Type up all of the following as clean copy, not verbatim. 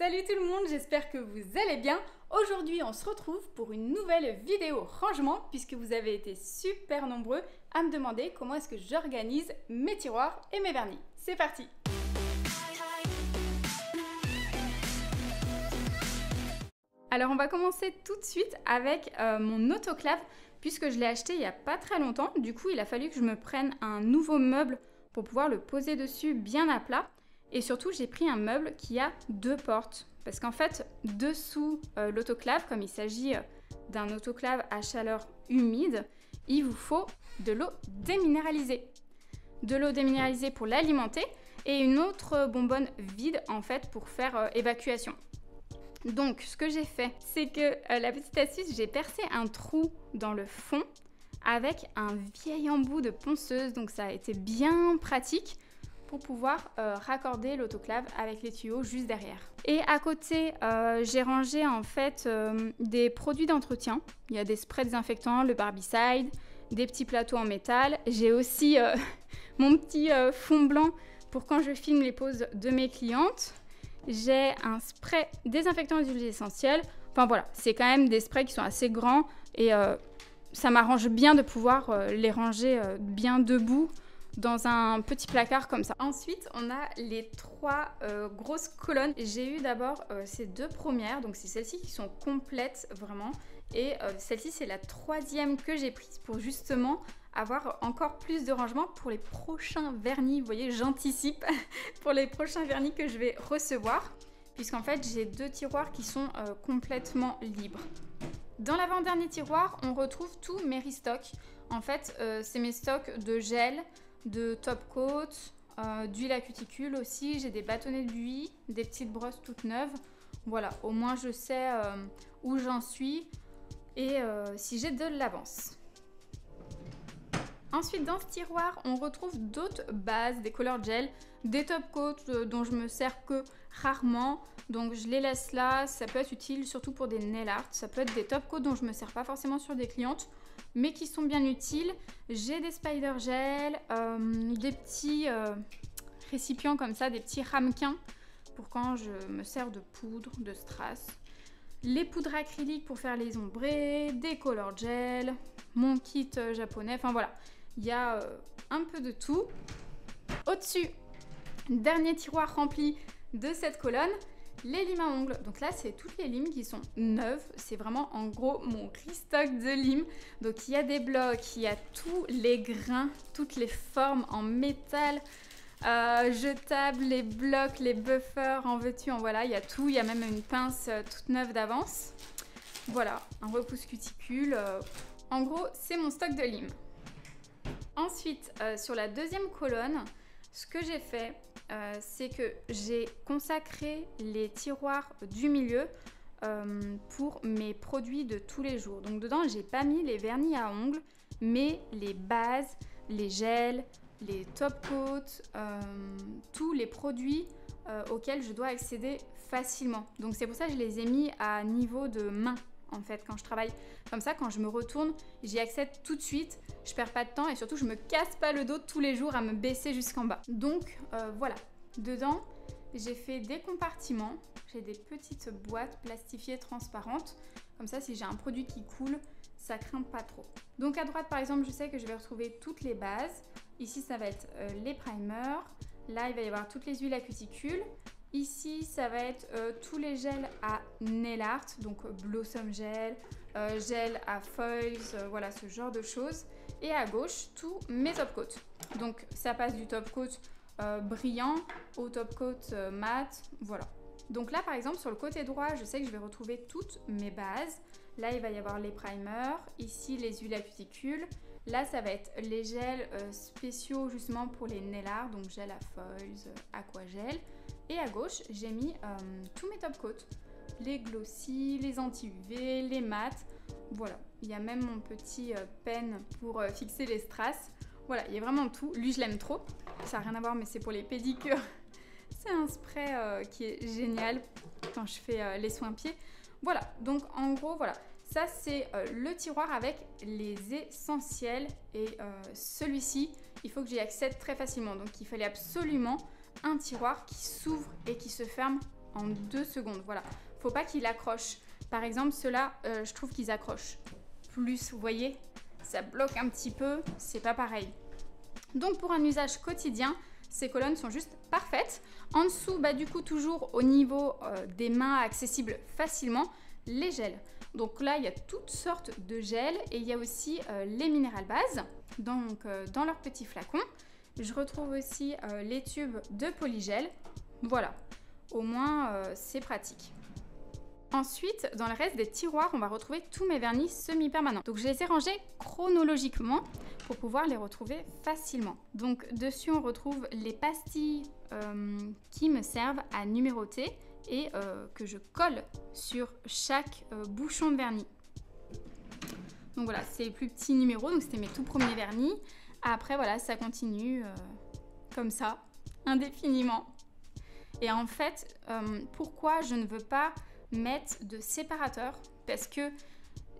Salut tout le monde, j'espère que vous allez bien. Aujourd'hui, on se retrouve pour une nouvelle vidéo rangement puisque vous avez été super nombreux à me demander comment est-ce que j'organise mes tiroirs et mes vernis. C'est parti! Alors on va commencer tout de suite avec mon autoclave puisque je l'ai acheté il n'y a pas très longtemps. Du coup, il a fallu que je me prenne un nouveau meuble pour pouvoir le poser dessus bien à plat. Et surtout, j'ai pris un meuble qui a 2 portes. Parce qu'en fait, dessous l'autoclave, comme il s'agit d'un autoclave à chaleur humide, il vous faut de l'eau déminéralisée. De l'eau déminéralisée pour l'alimenter et une autre bonbonne vide en fait pour faire évacuation. Donc, ce que j'ai fait, c'est que la petite astuce, j'ai percé un trou dans le fond avec un vieil embout de ponceuse. Donc, ça a été bien pratique pour pouvoir raccorder l'autoclave avec les tuyaux juste derrière. Et à côté, j'ai rangé en fait des produits d'entretien. Il y a des sprays désinfectants, le Barbicide, des petits plateaux en métal. J'ai aussi mon petit fond blanc pour quand je filme les poses de mes clientes. J'ai un spray désinfectant aux huiles essentielles. Enfin voilà, c'est quand même des sprays qui sont assez grands et ça m'arrange bien de pouvoir les ranger bien debout dans un petit placard comme ça. Ensuite, on a les 3 grosses colonnes. J'ai eu d'abord ces 2 premières, donc c'est celles-ci qui sont complètes vraiment. Et celle-ci, c'est la 3e que j'ai prise pour justement avoir encore plus de rangement pour les prochains vernis. Vous voyez, j'anticipe pour les prochains vernis que je vais recevoir, puisqu'en fait, j'ai 2 tiroirs qui sont complètement libres. Dans l'avant-dernier tiroir, on retrouve tous mes restocks. En fait, c'est mes stocks de gel, de top coat, d'huile à cuticule aussi. J'ai des bâtonnets d'huile, des petites brosses toutes neuves. Voilà, au moins je sais où j'en suis et si j'ai de l'avance. Ensuite, dans ce tiroir, on retrouve d'autres bases, des color gel, des top coats dont je me sers que rarement. Donc je les laisse là, ça peut être utile surtout pour des nail art. Ça peut être des top coats dont je me sers pas forcément sur des clientes, mais qui sont bien utiles. J'ai des spider gel, des petits récipients comme ça, des petits ramequins pour quand je me sers de poudre, de strass. Les poudres acryliques pour faire les ombrés, des color gel, mon kit japonais, enfin voilà. Il y a un peu de tout. Au-dessus, dernier tiroir rempli de cette colonne, les limes à ongles. Donc là, c'est toutes les limes qui sont neuves. C'est vraiment en gros mon restock de limes. Donc il y a des blocs, il y a tous les grains, toutes les formes en métal, jetables, les blocs, les buffers, en veux-tu, en voilà. Il y a tout, il y a même une pince toute neuve d'avance. Voilà, un repousse cuticule. En gros, c'est mon stock de limes. Ensuite, sur la 2e colonne, ce que j'ai fait, c'est que j'ai consacré les tiroirs du milieu pour mes produits de tous les jours. Donc dedans, j'ai pas mis les vernis à ongles, mais les bases, les gels, les top coats, tous les produits auxquels je dois accéder facilement. Donc c'est pour ça que je les ai mis à niveau de main. En fait, quand je travaille comme ça, quand je me retourne, j'y accède tout de suite, je perds pas de temps et surtout je me casse pas le dos tous les jours à me baisser jusqu'en bas. Donc voilà, dedans j'ai fait des compartiments, j'ai des petites boîtes plastifiées transparentes, comme ça si j'ai un produit qui coule, ça craint pas trop. Donc à droite par exemple, je sais que je vais retrouver toutes les bases, ici ça va être les primers, là il va y avoir toutes les huiles à cuticule. Ici, ça va être tous les gels à nail art, donc Blossom Gel, gel à foils, voilà ce genre de choses. Et à gauche, tous mes top coats. Donc ça passe du top coat brillant au top coat mat, voilà. Donc là, par exemple, sur le côté droit, je sais que je vais retrouver toutes mes bases. Là, il va y avoir les primers, ici les huiles à cuticule. Là, ça va être les gels spéciaux justement pour les nail art, donc gel à foils, aqua gel. Et à gauche, j'ai mis tous mes top coats, les glossy, les anti-UV, les mats. Voilà, il y a même mon petit pen pour fixer les strass. Voilà, il y a vraiment tout. Lui, je l'aime trop. Ça n'a rien à voir, mais c'est pour les pédicures. C'est un spray qui est génial quand je fais les soins pieds. Voilà, donc en gros, voilà. Ça, c'est le tiroir avec les essentiels. Et celui-ci, il faut que j'y accède très facilement. Donc, il fallait absolument un tiroir qui s'ouvre et qui se ferme en 2 secondes. Voilà, faut pas qu'il accroche. Par exemple, ceux-là, je trouve qu'ils accrochent plus, vous voyez, ça bloque un petit peu, c'est pas pareil. Donc pour un usage quotidien, ces colonnes sont juste parfaites. En dessous, du coup, toujours au niveau des mains accessibles facilement, les gels. Donc là, il y a toutes sortes de gels et il y a aussi les minéral bases, donc dans leurs petits flacons. Je retrouve aussi les tubes de polygel. Voilà, au moins c'est pratique. Ensuite, dans le reste des tiroirs, on va retrouver tous mes vernis semi-permanents. Donc je les ai rangés chronologiquement pour pouvoir les retrouver facilement. Donc dessus, on retrouve les pastilles qui me servent à numéroter et que je colle sur chaque bouchon de vernis. Donc voilà, c'est les plus petits numéros, donc c'était mes tout premiers vernis. Après voilà, ça continue comme ça, indéfiniment. Et en fait, pourquoi je ne veux pas mettre de séparateur? Parce que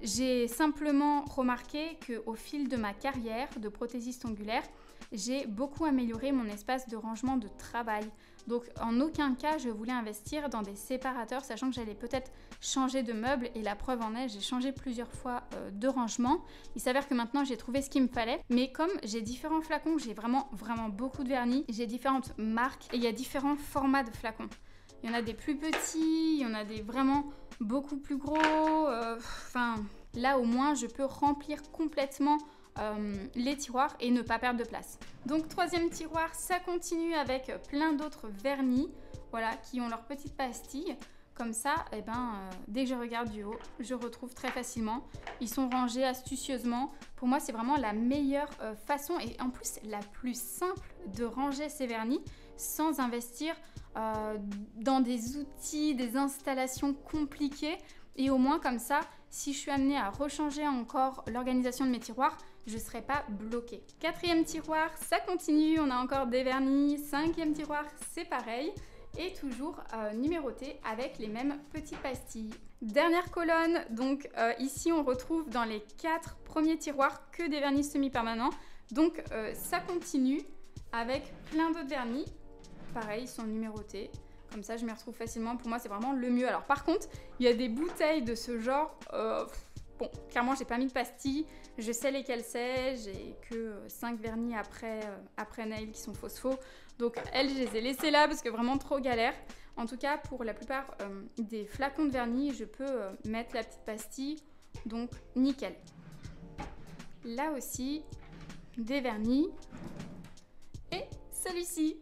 j'ai simplement remarqué qu'au fil de ma carrière de prothésiste ongulaire, j'ai beaucoup amélioré mon espace de rangement de travail. Donc en aucun cas je voulais investir dans des séparateurs, sachant que j'allais peut-être changer de meuble, et la preuve en est, j'ai changé plusieurs fois de rangement. Il s'avère que maintenant j'ai trouvé ce qu'il me fallait, mais comme j'ai différents flacons, j'ai vraiment beaucoup de vernis, j'ai différentes marques et il y a différents formats de flacons. Il y en a des plus petits, il y en a des vraiment beaucoup plus gros, là au moins je peux remplir complètement les tiroirs et ne pas perdre de place. Donc troisième tiroir, ça continue avec plein d'autres vernis, voilà, qui ont leurs petites pastilles. Comme ça, dès que je regarde du haut, je retrouve très facilement. Ils sont rangés astucieusement. Pour moi, c'est vraiment la meilleure façon et en plus la plus simple de ranger ces vernis sans investir dans des outils, des installations compliquées. Et au moins comme ça, si je suis amenée à rechanger encore l'organisation de mes tiroirs, je ne serai pas bloquée. Quatrième tiroir, ça continue, on a encore des vernis. Cinquième tiroir, c'est pareil. Et toujours numéroté avec les mêmes petites pastilles. Dernière colonne, donc ici on retrouve dans les 4 premiers tiroirs que des vernis semi-permanents. Donc ça continue avec plein d'autres vernis. Pareil, ils sont numérotés. Comme ça, je m'y retrouve facilement. Pour moi, c'est vraiment le mieux. Alors par contre, il y a des bouteilles de ce genre. Bon, clairement, j'ai pas mis de pastilles. Je sais lesquelles c'est. J'ai que 5 vernis après nail qui sont phospho. Donc elles, je les ai laissées là parce que vraiment trop galère. En tout cas, pour la plupart des flacons de vernis, je peux mettre la petite pastille. Donc nickel. Là aussi, des vernis. Et celui-ci,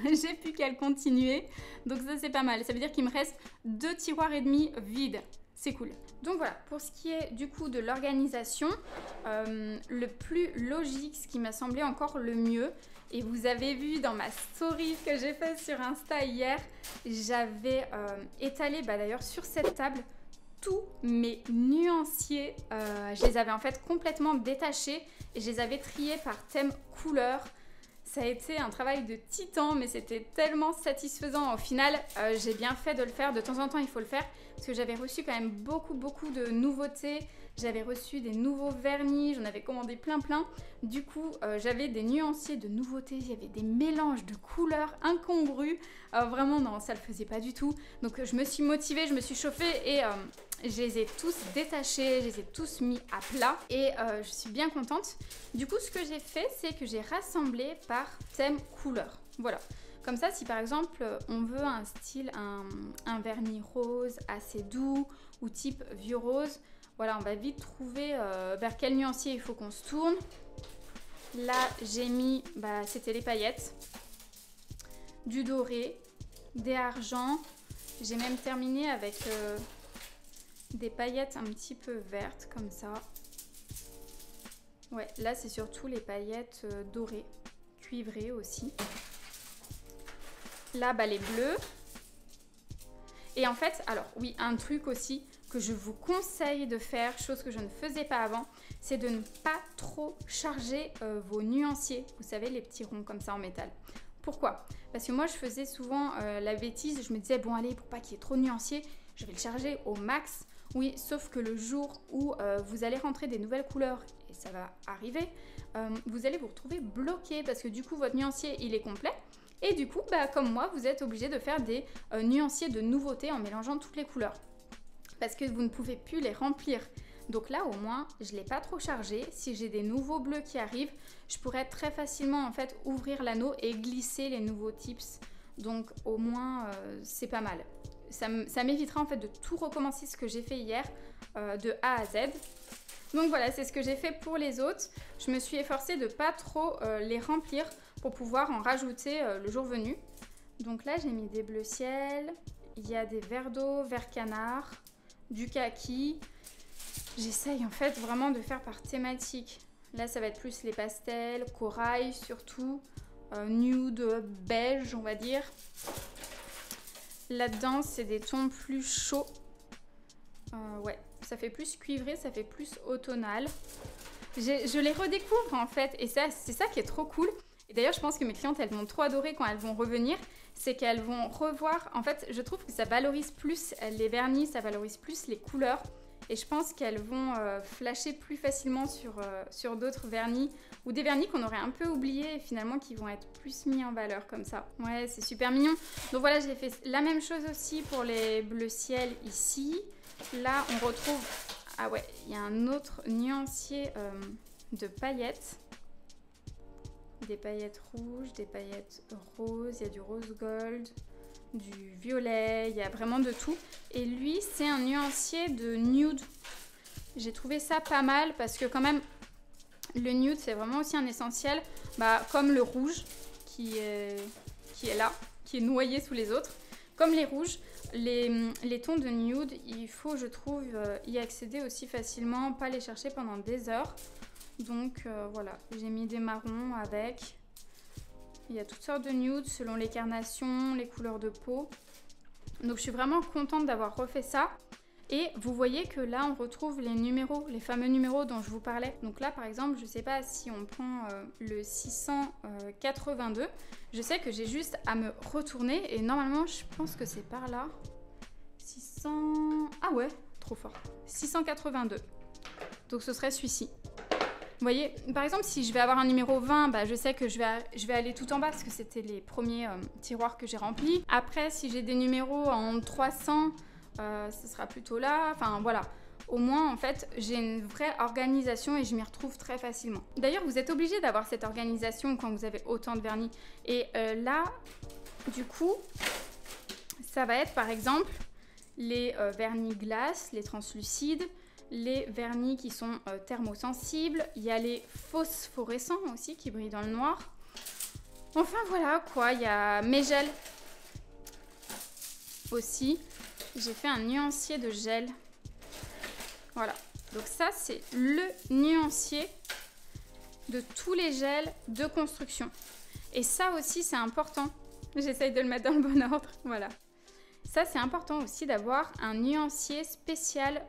j'ai plus qu'à le continuer. Donc ça, c'est pas mal. Ça veut dire qu'il me reste 2 tiroirs et demi vides. C'est cool. Donc voilà, pour ce qui est du coup de l'organisation, le plus logique, ce qui m'a semblé encore le mieux, et vous avez vu dans ma story que j'ai faite sur Insta hier, j'avais étalé d'ailleurs sur cette table tous mes nuanciers. Je les avais en fait complètement détachés et je les avais triés par thème couleur. Ça a été un travail de titan, mais c'était tellement satisfaisant. Au final, j'ai bien fait de le faire. De temps en temps, il faut le faire parce que j'avais reçu quand même beaucoup de nouveautés. J'avais reçu des nouveaux vernis, j'en avais commandé plein. Du coup, j'avais des nuanciers de nouveautés. Il y avait des mélanges de couleurs incongrus. Vraiment, non, ça le faisait pas du tout. Donc, je me suis motivée, je me suis chauffée et je les ai tous détachés, je les ai tous mis à plat et je suis bien contente. Du coup, ce que j'ai fait, c'est que j'ai rassemblé par thème couleur. Voilà. Comme ça, si par exemple, on veut un style, un vernis rose assez doux ou type vieux rose, voilà, on va vite trouver vers quel nuancier il faut qu'on se tourne. Là, j'ai mis, c'était les paillettes, du doré, des argents. J'ai même terminé avec des paillettes un petit peu vertes comme ça. Ouais, là c'est surtout les paillettes dorées, cuivrées aussi. Là, les bleus. Et en fait, alors oui, un truc aussi que je vous conseille de faire, chose que je ne faisais pas avant, c'est de ne pas trop charger vos nuanciers. Vous savez, les petits ronds comme ça en métal. Pourquoi? Parce que moi, je faisais souvent la bêtise, je me disais, bon allez, pour pas qu'il y ait trop de nuanciers, je vais le charger au max. Oui, sauf que le jour où vous allez rentrer des nouvelles couleurs, et ça va arriver, vous allez vous retrouver bloqué parce que du coup, votre nuancier, il est complet. Et du coup, bah, comme moi, vous êtes obligé de faire des nuanciers de nouveautés en mélangeant toutes les couleurs. Parce que vous ne pouvez plus les remplir. Donc là, au moins, je ne l'ai pas trop chargé. Si j'ai des nouveaux bleus qui arrivent, je pourrais très facilement en fait ouvrir l'anneau et glisser les nouveaux tips. Donc au moins, c'est pas mal. Ça m'évitera en fait de tout recommencer ce que j'ai fait hier de A à Z. Donc voilà, c'est ce que j'ai fait pour les autres. Je me suis efforcée de pas trop les remplir pour pouvoir en rajouter le jour venu. Donc là, j'ai mis des bleus ciel, il y a des verts d'eau, vert canard, du kaki. J'essaye en fait vraiment de faire par thématique. Là, ça va être plus les pastels, corail surtout, nude, beige, on va dire. Là-dedans, c'est des tons plus chauds. Ouais, ça fait plus cuivré, ça fait plus automnal. Je les redécouvre en fait, et c'est ça qui est trop cool. Et d'ailleurs, je pense que mes clientes, elles vont trop adorer quand elles vont revenir. C'est qu'elles vont revoir. En fait, je trouve que ça valorise plus les vernis, ça valorise plus les couleurs. Et je pense qu'elles vont flasher plus facilement sur d'autres vernis ou des vernis qu'on aurait un peu oubliés et finalement qui vont être plus mis en valeur comme ça. Ouais, c'est super mignon. Donc voilà, j'ai fait la même chose aussi pour les bleus ciel ici. Là, on retrouve... Ah ouais, il y a un autre nuancier de paillettes. Des paillettes rouges, des paillettes roses, il y a du rose gold, du violet, il y a vraiment de tout. Et lui, c'est un nuancier de nude. J'ai trouvé ça pas mal parce que quand même, le nude, c'est vraiment aussi un essentiel, comme le rouge qui est là, qui est noyé sous les autres. Comme les rouges, les tons de nude, il faut, je trouve, y accéder aussi facilement, pas les chercher pendant des heures. Donc voilà, j'ai mis des marrons avec. Il y a toutes sortes de nudes selon les carnations, les couleurs de peau. Donc je suis vraiment contente d'avoir refait ça. Et vous voyez que là on retrouve les numéros, les fameux numéros dont je vous parlais. Donc là par exemple, je ne sais pas si on prend le 682. Je sais que j'ai juste à me retourner et normalement je pense que c'est par là. 600... Ah ouais, trop fort. 682. Donc ce serait celui-ci. Vous voyez, par exemple, si je vais avoir un numéro 20, je sais que je vais aller tout en bas parce que c'était les premiers tiroirs que j'ai remplis. Après, si j'ai des numéros en 300, ce sera plutôt là. Enfin, voilà. Au moins, en fait, j'ai une vraie organisation et je m'y retrouve très facilement. D'ailleurs, vous êtes obligé d'avoir cette organisation quand vous avez autant de vernis. Et là, du coup, ça va être, par exemple, les vernis glace, les translucides, les vernis qui sont thermosensibles, il y a les phosphorescents aussi qui brillent dans le noir. Enfin voilà quoi, il y a mes gels aussi. J'ai fait un nuancier de gel. Voilà, donc ça c'est le nuancier de tous les gels de construction. Et ça aussi c'est important, j'essaye de le mettre dans le bon ordre, voilà. Ça, c'est important aussi d'avoir un nuancier spécial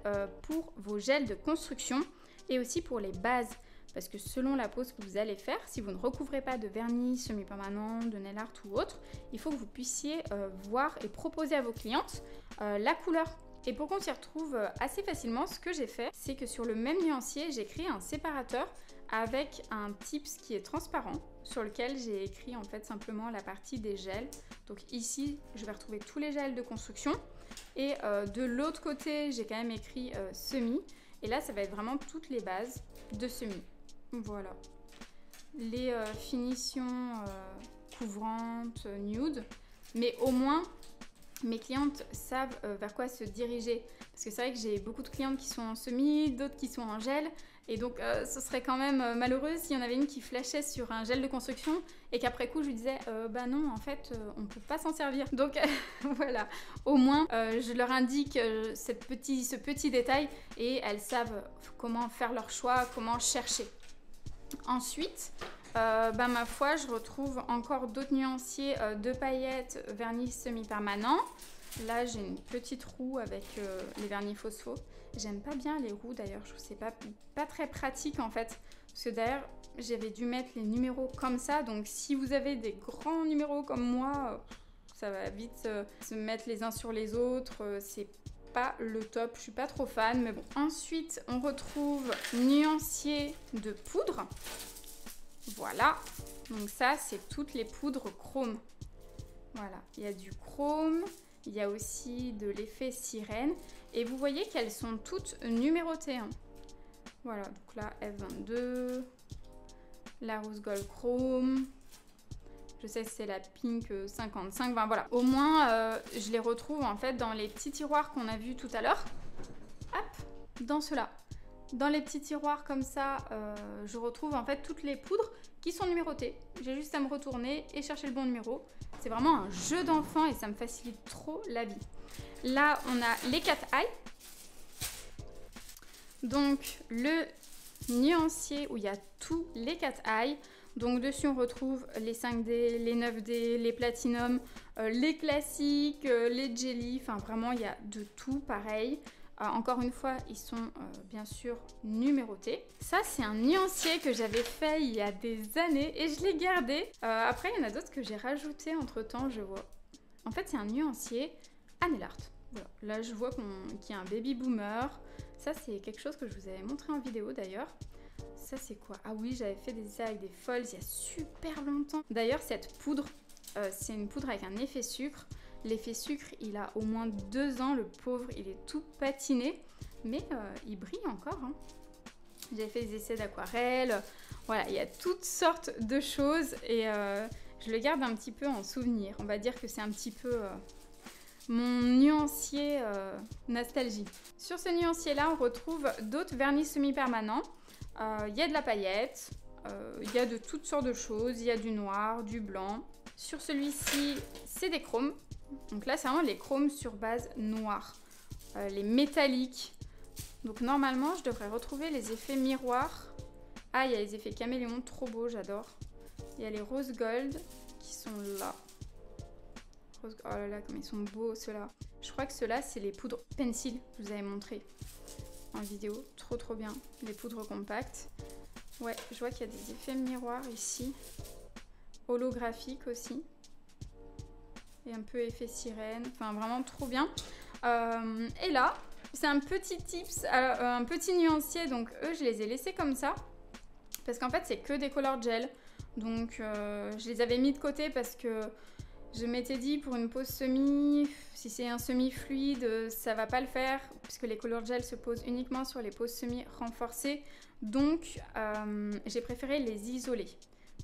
pour vos gels de construction et aussi pour les bases. Parce que selon la pose que vous allez faire, si vous ne recouvrez pas de vernis semi-permanent, de nail art ou autre, il faut que vous puissiez voir et proposer à vos clientes la couleur. Et pour qu'on s'y retrouve assez facilement, ce que j'ai fait, c'est que sur le même nuancier, j'ai créé un séparateur avec un tips qui est transparent sur lequel j'ai écrit en fait simplement la partie des gels. Donc ici, je vais retrouver tous les gels de construction et de l'autre côté, j'ai quand même écrit semi et là, ça va être vraiment toutes les bases de semi. Voilà. Les finitions couvrantes, nude, mais au moins mes clientes savent vers quoi se diriger. Parce que c'est vrai que j'ai beaucoup de clientes qui sont en semi, d'autres qui sont en gel. Et donc, ce serait quand même malheureux s'il y en avait une qui flashait sur un gel de construction et qu'après coup, je lui disais bah non, en fait, on ne peut pas s'en servir. Donc, voilà. Au moins, je leur indique ce petit détail et elles savent comment faire leur choix, comment chercher. Ensuite, ma foi, je retrouve encore d'autres nuanciers de paillettes vernis semi-permanent. Là, j'ai une petite roue avec les vernis phospho. J'aime pas bien les roues d'ailleurs, je trouve que c'est pas très pratique en fait. Parce que d'ailleurs, j'avais dû mettre les numéros comme ça. Donc si vous avez des grands numéros comme moi, ça va vite se mettre les uns sur les autres. C'est pas le top, je suis pas trop fan, mais bon. Ensuite, on retrouve nuancier de poudre. Voilà. Donc ça, c'est toutes les poudres chrome. Voilà, il y a du chrome, il y a aussi de l'effet sirène. Et vous voyez qu'elles sont toutes numérotées. Hein. Voilà, donc là, F22, la rose gold chrome. Je sais que c'est la pink 55, ben voilà. Au moins, je les retrouve en fait dans les petits tiroirs qu'on a vus tout à l'heure. Hop, dans ceux-là. Dans les petits tiroirs comme ça, je retrouve en fait toutes les poudres qui sont numérotées. J'ai juste à me retourner et chercher le bon numéro. C'est vraiment un jeu d'enfant et ça me facilite trop la vie. Là, on a les 4 eye. Donc, le nuancier où il y a tous les 4 eye. Donc, dessus, on retrouve les 5D, les 9D, les platinum, les classiques, les jelly. Enfin, vraiment, il y a de tout pareil. Encore une fois, ils sont bien sûr numérotés. Ça, c'est un nuancier que j'avais fait il y a des années et je l'ai gardé. Après, il y en a d'autres que j'ai rajoutés entre-temps, je vois. En fait, c'est un nuancier à nail art. Voilà. Là, je vois qu'il y a un baby boomer. Ça, c'est quelque chose que je vous avais montré en vidéo d'ailleurs. Ça, c'est quoi? Ah oui, j'avais fait des essais avec des foils il y a super longtemps. D'ailleurs, cette poudre, c'est une poudre avec un effet sucre. L'effet sucre, il a au moins 2 ans, le pauvre, il est tout patiné, mais il brille encore. Hein. J'ai fait des essais d'aquarelle, voilà, il y a toutes sortes de choses et je le garde un petit peu en souvenir. On va dire que c'est un petit peu mon nuancier nostalgie. Sur ce nuancier-là, on retrouve d'autres vernis semi-permanents. Il y a de la paillette, il y a de toutes sortes de choses, il y a du noir, du blanc. Sur celui-ci, c'est des chromes. Donc là, c'est vraiment les chromes sur base noire, les métalliques. Donc normalement, je devrais retrouver les effets miroirs. Ah, il y a les effets caméléon, trop beau, j'adore. Il y a les rose gold qui sont là. Oh là là, comme ils sont beaux ceux-là. Je crois que ceux-là, c'est les poudres pencil que je vous avais montré en vidéo. Trop trop bien, les poudres compactes. Ouais, je vois qu'il y a des effets miroirs ici. Holographiques aussi. Et un peu effet sirène, enfin vraiment trop bien. Et là, c'est un petit tips, un petit nuancier, donc eux je les ai laissés comme ça. Parce qu'en fait c'est que des color gel. Donc je les avais mis de côté parce que je m'étais dit pour une pose semi, si c'est un semi fluide, ça va pas le faire. Puisque les color gel se posent uniquement sur les poses semi renforcées. Donc j'ai préféré les isoler.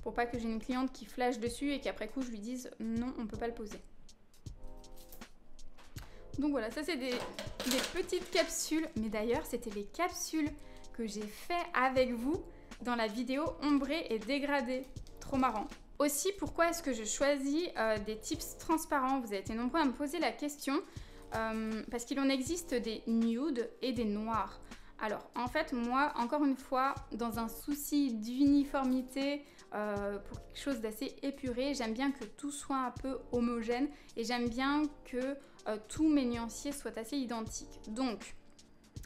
Pour pas que j'ai une cliente qui flash dessus et qu'après coup je lui dise non, on peut pas le poser. Donc voilà, ça c'est des petites capsules. Mais d'ailleurs, c'était les capsules que j'ai fait avec vous dans la vidéo ombrée et dégradée. Trop marrant. Aussi, pourquoi est-ce que je choisis des tips transparents? Vous avez été nombreux à me poser la question. Parce qu'il en existe des nudes et des noirs. Alors, en fait, moi, encore une fois, dans un souci d'uniformité, pour quelque chose d'assez épuré, j'aime bien que tout soit un peu homogène et j'aime bien que tous mes nuanciers soient assez identiques. Donc,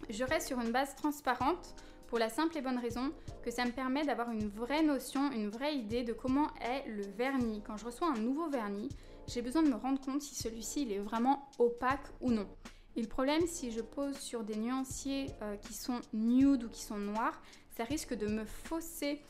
je reste sur une base transparente pour la simple et bonne raison que ça me permet d'avoir une vraie notion, une vraie idée de comment est le vernis. Quand je reçois un nouveau vernis, j'ai besoin de me rendre compte si celui-ci il est vraiment opaque ou non. Et le problème, si je pose sur des nuanciers qui sont nude ou qui sont noirs, ça risque de me fausser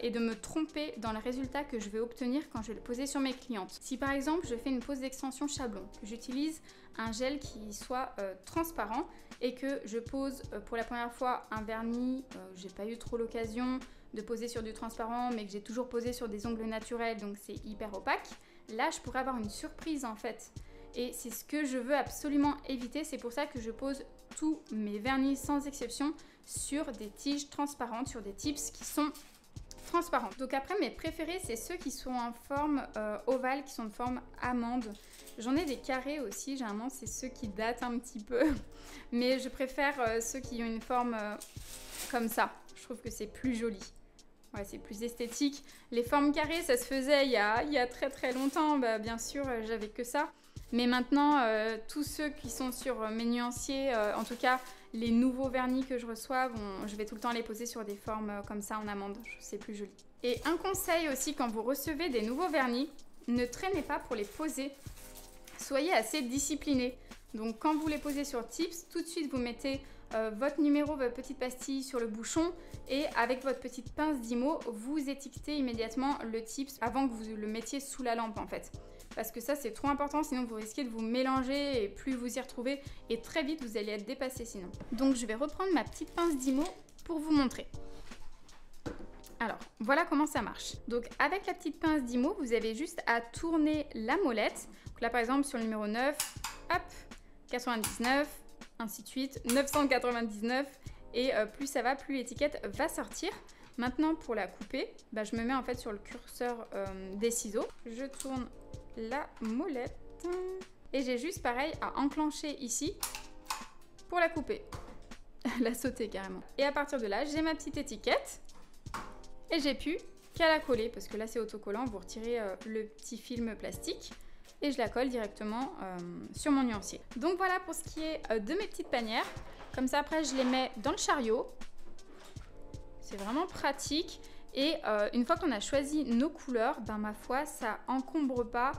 et de me tromper dans le résultat que je vais obtenir quand je vais le poser sur mes clientes. Si par exemple, je fais une pose d'extension Chablon, que j'utilise un gel qui soit transparent et que je pose pour la première fois un vernis, j'ai pas eu trop l'occasion de poser sur du transparent, mais que j'ai toujours posé sur des ongles naturels, donc c'est hyper opaque, là, je pourrais avoir une surprise en fait. Et c'est ce que je veux absolument éviter. C'est pour ça que je pose tous mes vernis sans exception sur des tiges transparentes, sur des tips qui sont transparents. Donc après, mes préférés, c'est ceux qui sont en forme ovale, qui sont de forme amande. J'en ai des carrés aussi, généralement c'est ceux qui datent un petit peu. Mais je préfère ceux qui ont une forme comme ça. Je trouve que c'est plus joli. Ouais, c'est plus esthétique. Les formes carrées, ça se faisait il y a très très longtemps. Bah, bien sûr, j'avais que ça. Mais maintenant, tous ceux qui sont sur mes nuanciers, en tout cas les nouveaux vernis que je reçois, je vais tout le temps les poser sur des formes comme ça en amande, c'est plus joli. Et un conseil aussi, quand vous recevez des nouveaux vernis, ne traînez pas pour les poser, soyez assez discipliné. Donc quand vous les posez sur Tips, tout de suite vous mettez votre numéro, votre petite pastille sur le bouchon et avec votre petite pince d'IMO, vous étiquetez immédiatement le Tips avant que vous le mettiez sous la lampe en fait. parce que ça c'est trop important, sinon vous risquez de vous mélanger et plus vous y retrouver et très vite vous allez être dépassé sinon. Donc je vais reprendre ma petite pince d'Imo pour vous montrer. Alors, voilà comment ça marche. Donc, avec la petite pince d'Imo, vous avez juste à tourner la molette. Donc là, par exemple, sur le numéro 9, hop, 99, ainsi de suite, 999. Et plus ça va, plus l'étiquette va sortir. Maintenant, pour la couper, je me mets en fait sur le curseur des ciseaux. Je tourne la molette. Et j'ai juste, pareil, à enclencher ici pour la couper. La sauter carrément. Et à partir de là, j'ai ma petite étiquette. Et j'ai pu qu'à la coller, parce que là c'est autocollant, vous retirez le petit film plastique et je la colle directement sur mon nuancier. Donc voilà pour ce qui est de mes petites panières. Comme ça après je les mets dans le chariot. C'est vraiment pratique. Et une fois qu'on a choisi nos couleurs, ma foi ça encombre pas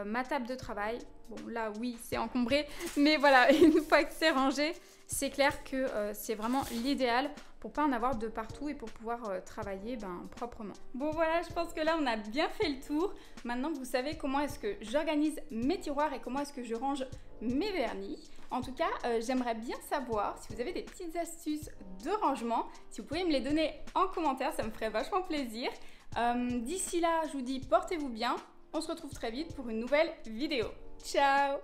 ma table de travail. Bon là oui c'est encombré, mais voilà, une fois que c'est rangé, c'est clair que c'est vraiment l'idéal pour pas en avoir de partout et pour pouvoir travailler proprement. Bon voilà, je pense que là on a bien fait le tour. Maintenant vous savez comment est-ce que j'organise mes tiroirs et comment est-ce que je range mes vernis. En tout cas, j'aimerais bien savoir si vous avez des petites astuces de rangement. Si vous pouvez me les donner en commentaire, ça me ferait vachement plaisir. D'ici là, je vous dis portez-vous bien. On se retrouve très vite pour une nouvelle vidéo. Ciao!